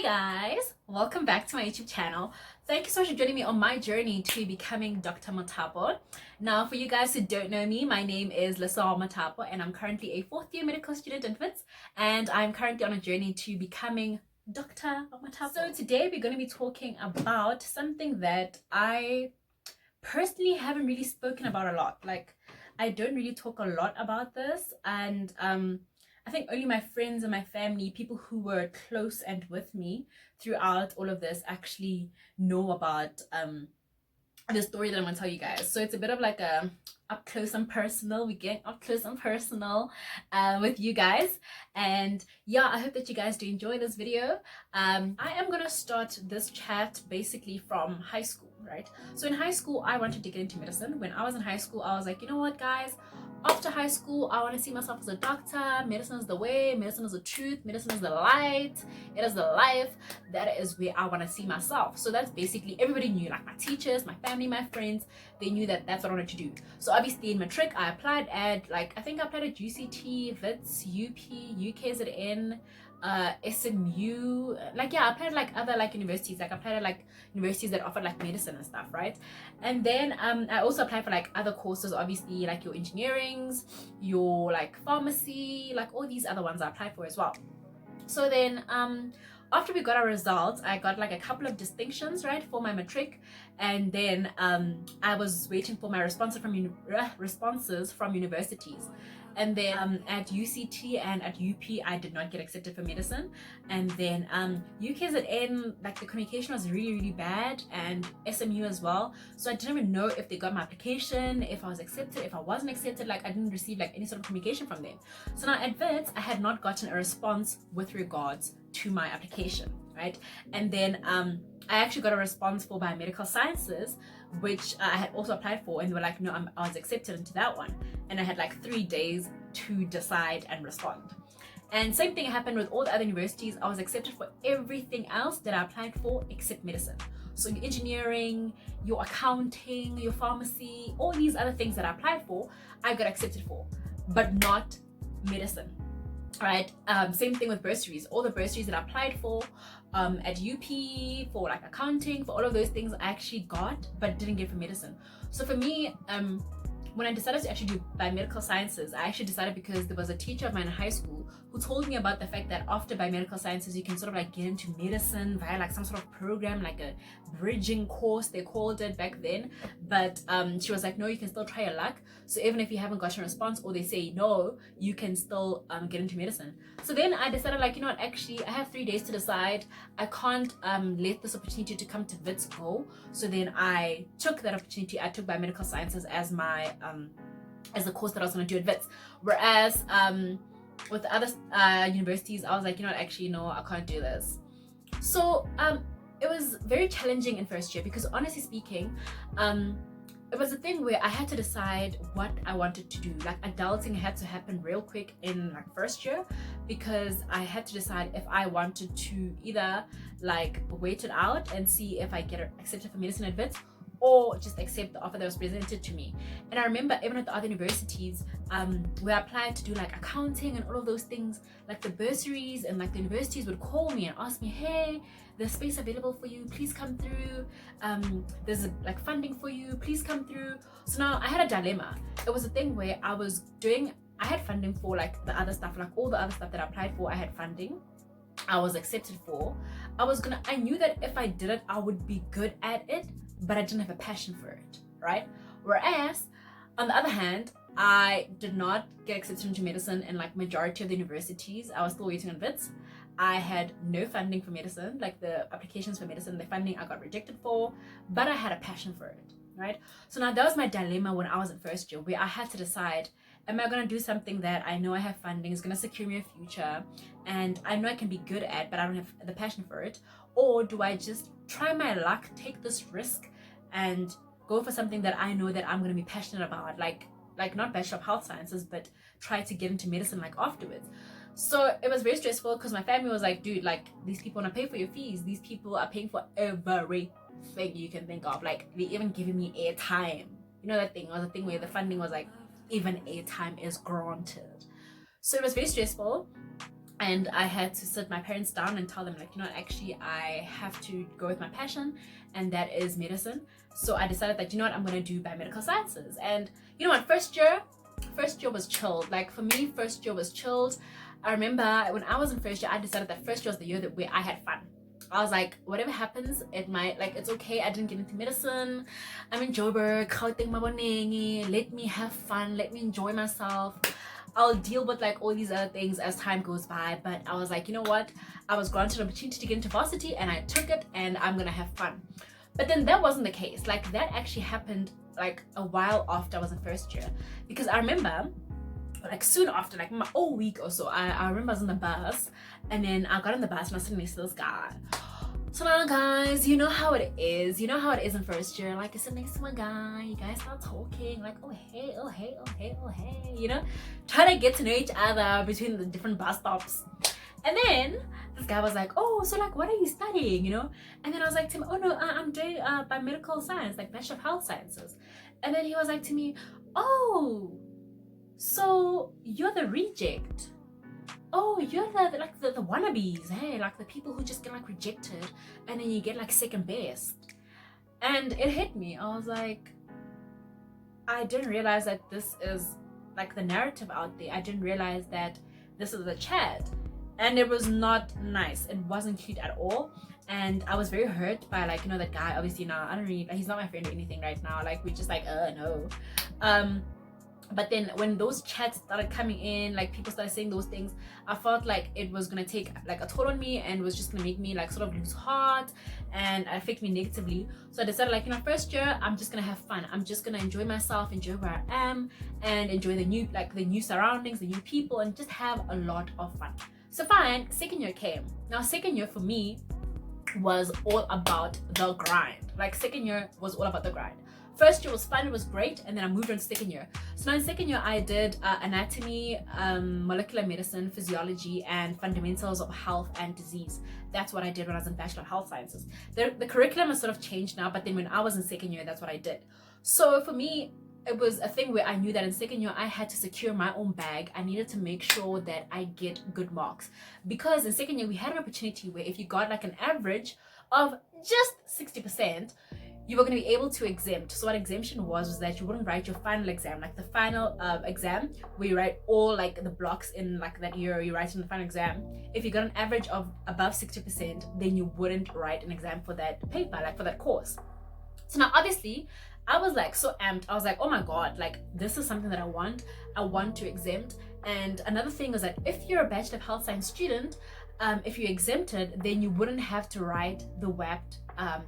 Guys, welcome back to my YouTube channel. Thank you so much for joining me on my journey to becoming Dr. Matapo. Now, for you guys who don't know me, my name is Lesao Matapo and I'm currently a fourth year medical student in Wits, and I'm currently on a journey to becoming Dr. Matapo. So today we're going to be talking about something that I personally haven't really spoken about a lot. Like, I don't really talk a lot about this, and I think only my friends and my family, people who were close and with me throughout all of this, actually know about the story that I'm gonna tell you guys. So it's a bit of like a up close and personal. We're getting up close and personal with you guys, and yeah, I hope that you guys do enjoy this video. I am gonna start this chat basically from high school, right? So in high school, I wanted to get into medicine. When I was in high school, I was like, you know what, guys, after high school, I want to see myself as a doctor. Medicine is the way, medicine is the truth, medicine is the light, it is the life. That is where I want to see myself. So that's basically, everybody knew, like my teachers, my family, my friends, they knew that that's what I wanted to do. So obviously in matric, I applied at, like, I think I applied at UCT, Wits, UP, UKZN, SMU, like, yeah, I applied like other like universities, like I applied at like universities that offered like medicine and stuff, right? And then I also applied for like other courses, obviously, like your engineerings, your like pharmacy, like all these other ones I applied for as well. So then after we got our results, I got like a couple of distinctions, right, for my matric, and then I was waiting for my responses from universities. And then at UCT and at UP, I did not get accepted for medicine. And then UKZN, like the communication was really bad, and SMU as well. So I didn't even know if they got my application, if I was accepted, if I wasn't accepted. Like I didn't receive like any sort of communication from them. So now at Wits, I had not gotten a response with regards to my application, right? And then I actually got a response for biomedical sciences, which I had also applied for, and they were like, no, I was accepted into that one. And I had like 3 days to decide and respond. And same thing happened with all the other universities. I was accepted for everything else that I applied for except medicine. So your engineering, your accounting, your pharmacy, all these other things that I applied for, I got accepted for, but not medicine. Right, same thing with bursaries. All the bursaries that I applied for at UP, for like accounting, for all of those things, I actually got but didn't get for medicine. So for me, when I decided to actually do biomedical sciences, I actually decided because there was a teacher of mine in high school who told me about the fact that after biomedical sciences, you can sort of like get into medicine via like some sort of program, like a bridging course, they called it back then. But she was like, no, you can still try your luck. So even if you haven't got a response or they say no, you can still get into medicine. So then I decided, like, you know what, actually I have 3 days to decide. I can't let this opportunity to come to Wits go. So then I took that opportunity. I took biomedical sciences as my as the course that I was going to do at Wits. Whereas with the other universities, I was like, you know what, actually no, I can't do this. So it was very challenging in first year because honestly speaking, it was a thing where I had to decide what I wanted to do. Like adulting had to happen real quick in like first year, because I had to decide if I wanted to either like wait it out and see if I get accepted for medicine at Wits, or just accept the offer that was presented to me. And I remember even at the other universities, where I applied to do like accounting and all of those things, like the bursaries and like the universities would call me and ask me, hey, there's space available for you, please come through. There's like funding for you, please come through. So now I had a dilemma. It was a thing where I had funding for like the other stuff, like all the other stuff that I applied for, I had funding. I was accepted for. I knew that if I did it, I would be good at it, but I didn't have a passion for it, right? Whereas, on the other hand, I did not get accepted into medicine in like majority of the universities. I was still waiting on Wits. I had no funding for medicine, like the applications for medicine, the funding I got rejected for, but I had a passion for it, right? So now that was my dilemma when I was in first year, where I had to decide, am I going to do something that I know I have funding, is going to secure me a future, and I know I can be good at, but I don't have the passion for it? Or do I just try my luck, take this risk, and go for something that I know that I'm going to be passionate about, like not Bachelor of Health Sciences, but try to get into medicine like afterwards? So it was very stressful because my family was like, dude, like these people want to pay for your fees. These people are paying for everything you can think of. Like they even giving me airtime. You know, that thing was a thing where the funding was like, even airtime is granted. So it was very stressful. and I had to sit my parents down and tell them, like, you know, actually I have to go with my passion, and that is medicine. So I decided that, you know what, I'm gonna do biomedical sciences. And you know what, first year was chilled. Like for me, first year was chilled. I remember when I was in first year, I decided that first year was the year where I had fun. I was like, whatever happens, it might, like, it's okay. I didn't get into medicine. I'm in Joburg, let me have fun, let me enjoy myself. I'll deal with like all these other things as time goes by. But I was like, you know what, I was granted an opportunity to get into varsity and I took it, and I'm gonna have fun. But then that wasn't the case. Like that actually happened like a while after I was in first year, because I remember like soon after, like a week or so, I remember I was in the bus, and then I got on the bus and I was sitting next to this guy. So now, guys, you know how it is. You know how it is in first year. Like, you sit next to a guy, you guys start talking, like, oh hey, oh hey, oh hey, oh hey, you know, try to get to know each other between the different bus stops. And then this guy was like, oh, so like, what are you studying, you know? And then I was like to him, oh no, I'm doing biomedical science, like Bachelor of Health Sciences. And then he was like to me, oh, so you're the reject. Oh, you're the wannabes, hey, like the people who just get like rejected and then you get like second best. And it hit me. I was like, I didn't realize that this is like the narrative out there. I didn't realize that this is the chat, and it was not nice. It wasn't cute at all. And I was very hurt by, like, you know, that guy. Obviously now I don't really, he's not my friend or anything right now. Like, we're just like, no. But then when those chats started coming in, like people started saying those things, I felt like it was gonna take like a toll on me and was just gonna make me like sort of lose heart and affect me negatively. So I decided, like, you know, first year I'm just gonna have fun. I'm just gonna enjoy myself, enjoy where I am, and enjoy the new surroundings, the new people, and just have a lot of fun. So fine, second year came. Now second year for me was all about the grind. Like second year was all about the grind. First year was fun, it was great, and then I moved on to second year. So now in second year I did anatomy, molecular medicine, physiology, and fundamentals of health and disease. That's what I did when I was in Bachelor of Health Sciences. The curriculum has sort of changed now, but then when I was in second year, that's what I did. So for me, it was a thing where I knew that in second year I had to secure my own bag. I needed to make sure that I get good marks, because in second year we had an opportunity where if you got like an average of just 60%, you were going to be able to exempt. So what exemption was that you wouldn't write your final exam, like the final exam where you write all like the blocks in like that year you write in the final exam. If you got an average of above 60%, then you wouldn't write an exam for that paper, like for that course. So now obviously I was like so amped. I was like, oh my god, like this is something that I want to exempt. And another thing is that if you're a Bachelor of Health Science student, if you exempted, then you wouldn't have to write the WAPT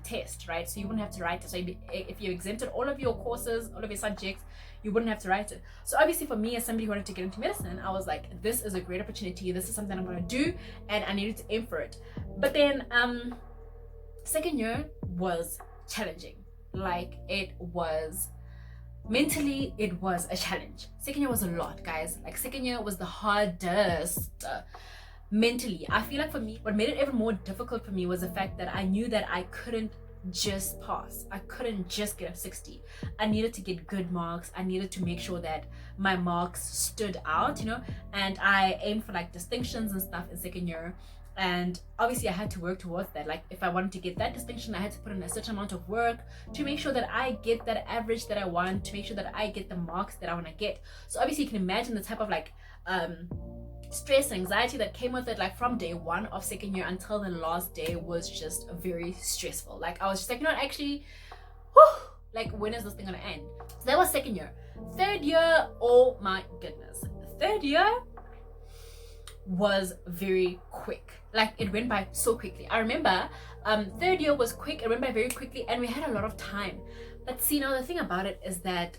test, right? So you wouldn't have to write it. So if you exempted all of your courses, all of your subjects, you wouldn't have to write it. So obviously for me, as somebody who wanted to get into medicine, I was like, this is a great opportunity. This is something I'm going to do, and I needed to aim for it. But then second year was challenging. Like, it was mentally, it was a challenge. Second year was a lot, guys. Like second year was the hardest. Mentally, I feel like for me, what made it even more difficult for me was the fact that I knew that I couldn't just pass. I couldn't just get a 60. I needed to get good marks. I needed to make sure that my marks stood out, you know, and I aimed for like distinctions and stuff in second year. And obviously I had to work towards that. Like if I wanted to get that distinction, I had to put in a certain amount of work to make sure that I get that average that I want, to make sure that I get the marks that I want to get. So obviously you can imagine the type of like stress and anxiety that came with it. Like from day one of second year until the last day was just very stressful. Like I was just like, you know what, actually, whew, like when is this thing gonna end? So that was second year. Third year, oh my goodness, third year was very quick. Like it went by so quickly. I remember third year was quick, it went by very quickly, and we had a lot of time. But see, now the thing about it is that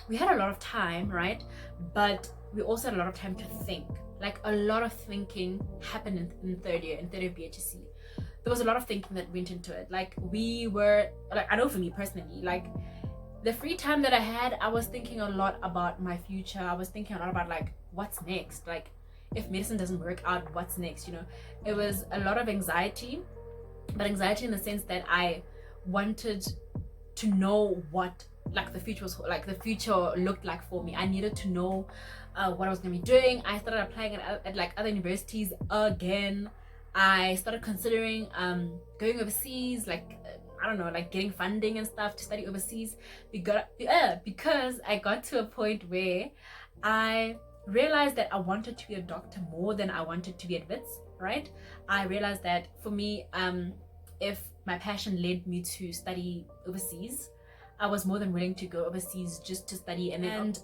we had a lot of time, right? But we also had a lot of time to think. Like a lot of thinking happened in third year BHSc. There was a lot of thinking that went into it. Like we were, like, I know for me personally, like the free time that I had, I was thinking a lot about my future. I was thinking a lot about like what's next. Like if medicine doesn't work out, what's next, you know? It was a lot of anxiety, but anxiety in the sense that I wanted to know what like the future was, like the future looked like for me. I needed to know what I was gonna be doing. I started applying at like other universities again. I started considering going overseas, like I don't know, like getting funding and stuff to study overseas. Because I got to a point where I realized that I wanted to be a doctor more than I wanted to be at Wits, right? I realized that for me, if my passion led me to study overseas, I was more than willing to go overseas just to study. And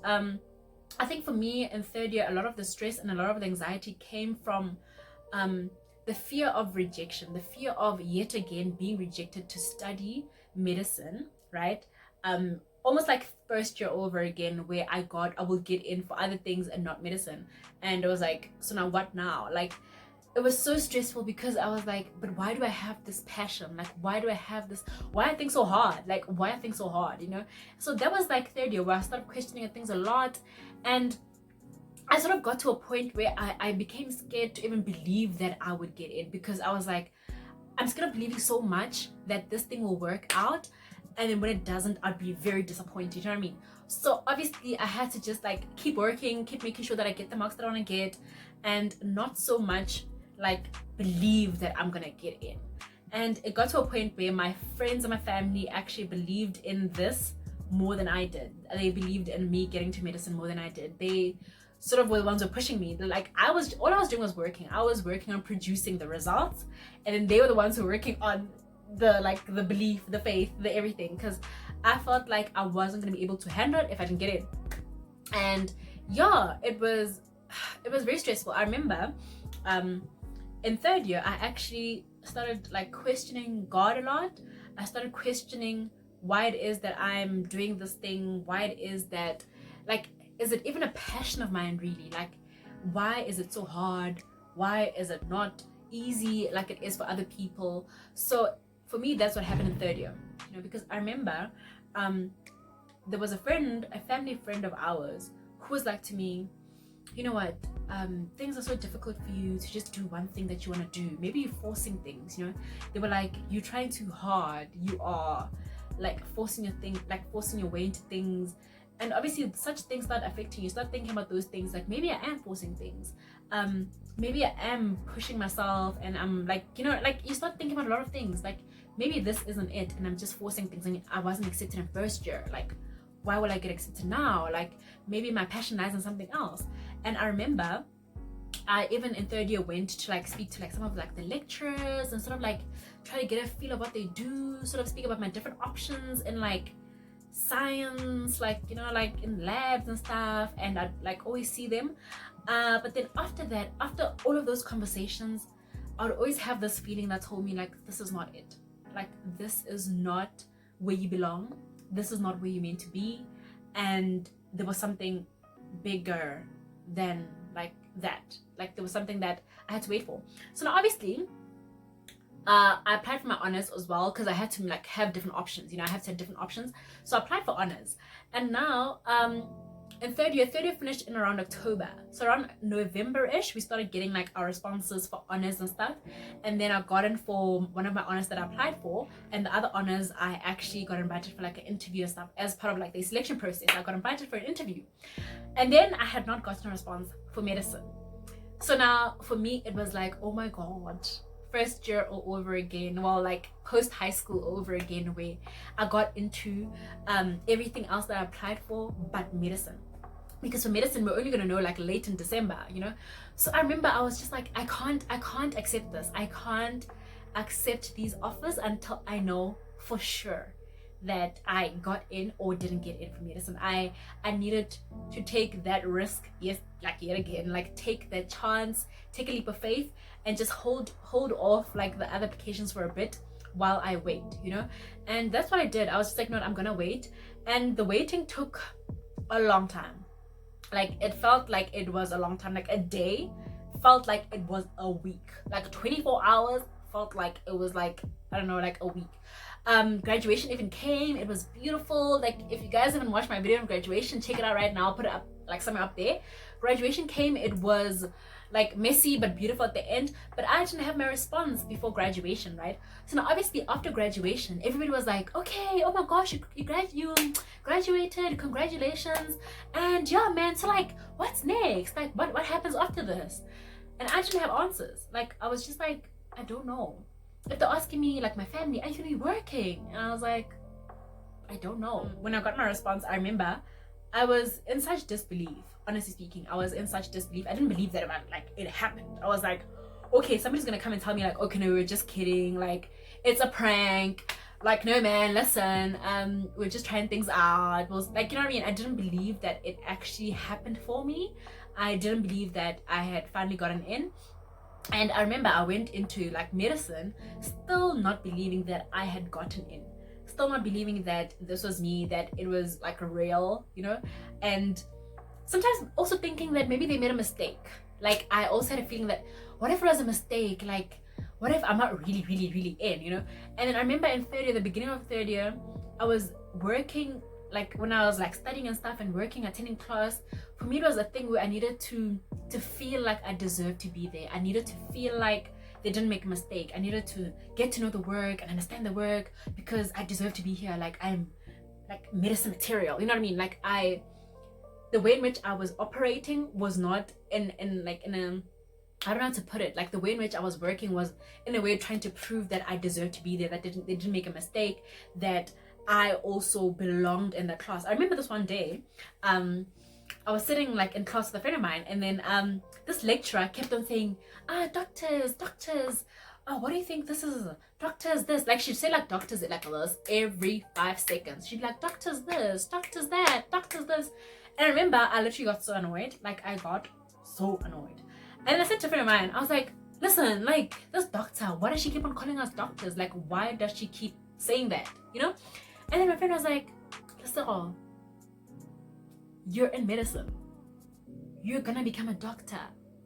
I think for me in third year, a lot of the stress and a lot of the anxiety came from the fear of rejection, the fear of yet again being rejected to study medicine, right? Almost like first year over again, where I will get in for other things and not medicine. And it was like, so now what now? Like, it was so stressful because I was like, but why do I have this passion? Like, why do I have this? Why I think so hard? Like, why I think so hard, you know? So that was like third year where I started questioning things a lot. And I sort of got to a point where I became scared to even believe that I would get in, because I was like, I'm scared of believing so much that this thing will work out. And then when it doesn't, I'd be very disappointed, you know what I mean? So obviously I had to just like keep working, keep making sure that I get the marks that I want to get, and not so much like believe that I'm gonna get in. And it got to a point where my friends and my family actually believed in this more than I did. They believed in me getting to medicine more than I did. They sort of were the ones who were pushing me. They're like, all I was doing was working. I was working on producing the results, and then they were the ones who were working on the belief, the faith, the everything, because I felt like I wasn't gonna be able to handle it if I didn't get in. And yeah, it was very stressful. I remember in third year I actually started like questioning God a lot. I started questioning why it is that I'm doing this thing, why it is that, like, is it even a passion of mine really? Like, why is it so hard? Why is it not easy like it is for other people? So for me, that's what happened in third year, you know, because I remember there was a family friend of ours who was like to me, you know what, things are so difficult for you to just do one thing that you want to do. Maybe you're forcing things, you know. They were like, you're trying too hard. You are like forcing your way into things. And obviously such things start affecting you. Start thinking about those things, like maybe I am forcing things. Maybe I am pushing myself, and I'm like, you know, like you start thinking about a lot of things. Like maybe this isn't it, and I'm just forcing things. I mean, I wasn't accepted in first year. Like, why will I get accepted now? Like maybe my passion lies in something else. And I remember I even in third year went to like speak to like some of like the lecturers and sort of like try to get a feel of what they do, sort of speak about my different options in like science, like, you know, like in labs and stuff, and I'd like always see them. But then after that, after all of those conversations, I would always have this feeling that told me like, this is not it. Like, this is not where you belong. This is not where you're meant to be. And there was something bigger than like that. Like there was something that I had to wait for. So now obviously I applied for my honors as well, because I had to like have different options, you know. I had to have different options, so I applied for honors. And now in third year finished in around October, so around November-ish we started getting like our responses for honors and stuff. And then I got in for one of my honors that I applied for, and the other honors I actually got invited for like an interview and stuff as part of like the selection process. I got invited for an interview, and then I had not gotten a response for medicine. So now for me it was like, oh my god, first year all over again. Well, like post high school all over again, where I got into everything else that I applied for but medicine, because for medicine we're only going to know like late in December, you know. So I remember I was just like, I can't accept this. I can't accept these offers until I know for sure that I got in or didn't get in for medicine. I needed to take that risk, yes, like yet again, like take that chance, take a leap of faith, and just hold off like the other applications for a bit while I wait, you know. And that's what I did. I was just like, no, I'm gonna wait. And the waiting took a long time. Like it felt like it was a long time. Like a day felt like it was a week. Like 24 hours felt like it was like, I don't know, like a week. Graduation even came. It was beautiful. Like if you guys haven't watched my video on graduation, check it out right now. I'll put it up like somewhere up there. Graduation came. It was like messy but beautiful at the end. But I didn't have my response before graduation, right? So now obviously after graduation, everybody was like, okay, oh my gosh, you graduated, congratulations. And yeah, man, so like what's next? Like what happens after this? And I didn't have answers. Like I was just like, I don't know. If they're asking me, like my family, are you gonna be working? And I was like, I don't know. When I got my response, I remember I was in such disbelief. Honestly speaking, I was in such disbelief. I didn't believe that it happened. I was like, okay, somebody's gonna come and tell me like, okay, no, we were just kidding. Like, it's a prank. Like, no, man, listen, we're just trying things out. It was like, you know what I mean? I didn't believe that it actually happened for me. I didn't believe that I had finally gotten in. And I remember I went into like medicine, still not believing that I had gotten in, still not believing that this was me, that it was like real, you know. And sometimes also thinking that maybe they made a mistake. Like I also had a feeling that what if it was a mistake? Like what if I'm not really in, you know? And then I remember in third year, the beginning of third year, I was working, like when I was like studying and stuff and working, attending class. For me, it was a thing where I needed to feel like I deserved to be there. I needed to feel like they didn't make a mistake. I needed to get to know the work and understand the work because I deserve to be here. Like I'm like medicine material, you know what I mean? Like the way in which I was operating was not in a, I don't know how to put it. Like the way in which I was working was in a way trying to prove that I deserved to be there, that they didn't make a mistake, that I also belonged in the class. I remember this one day, I was sitting like in class with a friend of mine, and then this lecturer kept on saying, doctors, what do you think this is? Doctors this. Like she'd say like doctors like this every 5 seconds. She'd be like, doctors this, doctors that, doctors this. And I remember I literally got so annoyed. Like I got so annoyed. And I said to a friend of mine, I was like, listen, like this doctor, why does she keep on calling us doctors? Like why does she keep saying that? You know? And then my friend was like, listen, you're in medicine. You're gonna become a doctor.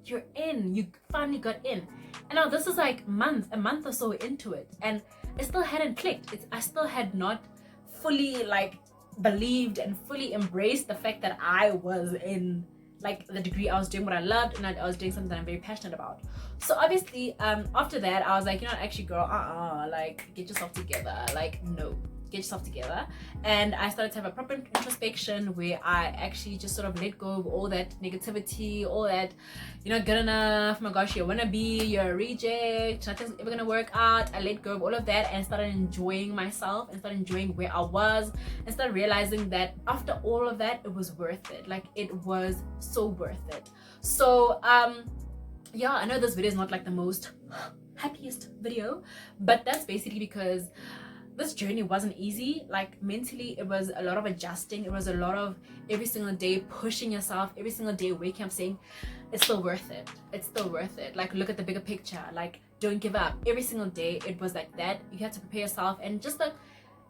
You're in. You finally got in. And now this is like a month or so into it, and it still hadn't clicked. I still had not fully like believed and fully embraced the fact that I was in like the degree. I was doing what I loved, and I was doing something that I'm very passionate about. So obviously, after that, I was like, you know, actually, girl, like get yourself together. Like no. Get yourself together. And I started to have a proper introspection where I actually just sort of let go of all that negativity, all that you're not good enough, oh my gosh, you're a wannabe, you're a reject, nothing's ever gonna work out. I let go of all of that and started enjoying myself and started enjoying where I was and started realizing that after all of that, it was worth it. Like it was so worth it. So yeah, I know this video is not like the most happiest video, but that's basically because this journey wasn't easy. Like mentally, it was a lot of adjusting. It was a lot of every single day pushing yourself, every single day waking up saying, it's still worth it. It's still worth it. Like look at the bigger picture. Like don't give up. Every single day, it was like that. You have to prepare yourself and just like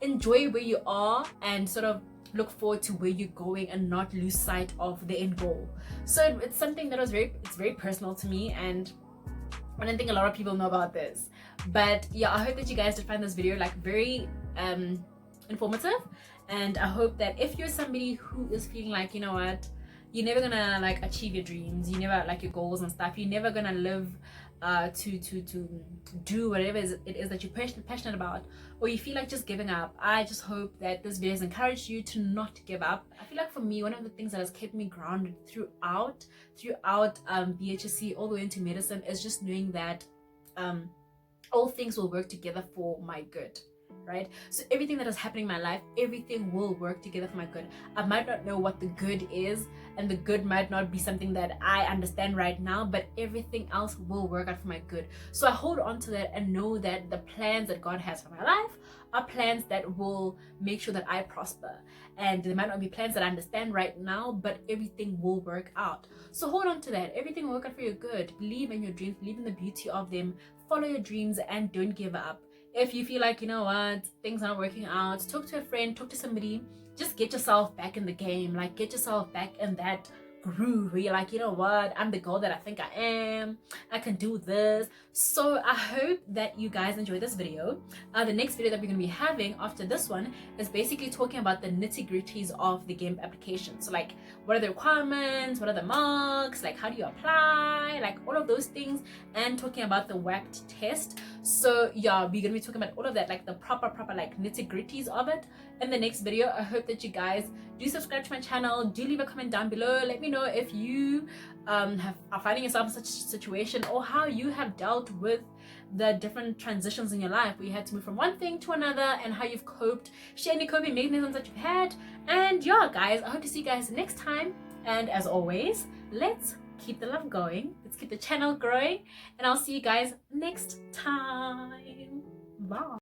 enjoy where you are and sort of look forward to where you're going and not lose sight of the end goal. So it's something that was very personal to me, and I don't think a lot of people know about this. But yeah, I hope that you guys did find this video like very informative, and I hope that if you're somebody who is feeling like, you know what, you're never gonna like achieve your dreams, you never like your goals and stuff, you're never gonna live to do whatever it is that you're passionate about, or you feel like just giving up, I just hope that this video has encouraged you to not give up. I feel like for me, one of the things that has kept me grounded throughout BHSc all the way into medicine is just knowing that all things will work together for my good, right? So everything that is happening in my life, everything will work together for my good. I might not know what the good is, and the good might not be something that I understand right now, but everything else will work out for my good. So I hold on to that and know that the plans that God has for my life are plans that will make sure that I prosper. And they might not be plans that I understand right now, but everything will work out. So hold on to that. Everything will work out for your good. Believe in your dreams, believe in the beauty of them, follow your dreams, and don't give up. If you feel like, you know what, things aren't working out, talk to a friend, talk to somebody, just get yourself back in the game, like get yourself back in that groove where you're like, you know what, I'm the girl that I think I am, I can do this. So I hope that you guys enjoy this video. The next video that we're going to be having after this one is basically talking about the nitty-gritties of the GEMP application. So like, what are the requirements, what are the marks, like how do you apply, like all of those things, and talking about the WACT test. So yeah, we're gonna be talking about all of that, like the proper like nitty-gritties of it in the next video. I hope that you guys do subscribe to my channel, do leave a comment down below, let me know if you are finding yourself in such a situation, or how you have dealt with the different transitions in your life where you had to move from one thing to another, and how you've coped. Share any coping mechanisms that you've had. And yeah guys, I hope to see you guys next time, and as always, let's keep the love going, let's keep the channel growing, and I'll see you guys next time. Bye.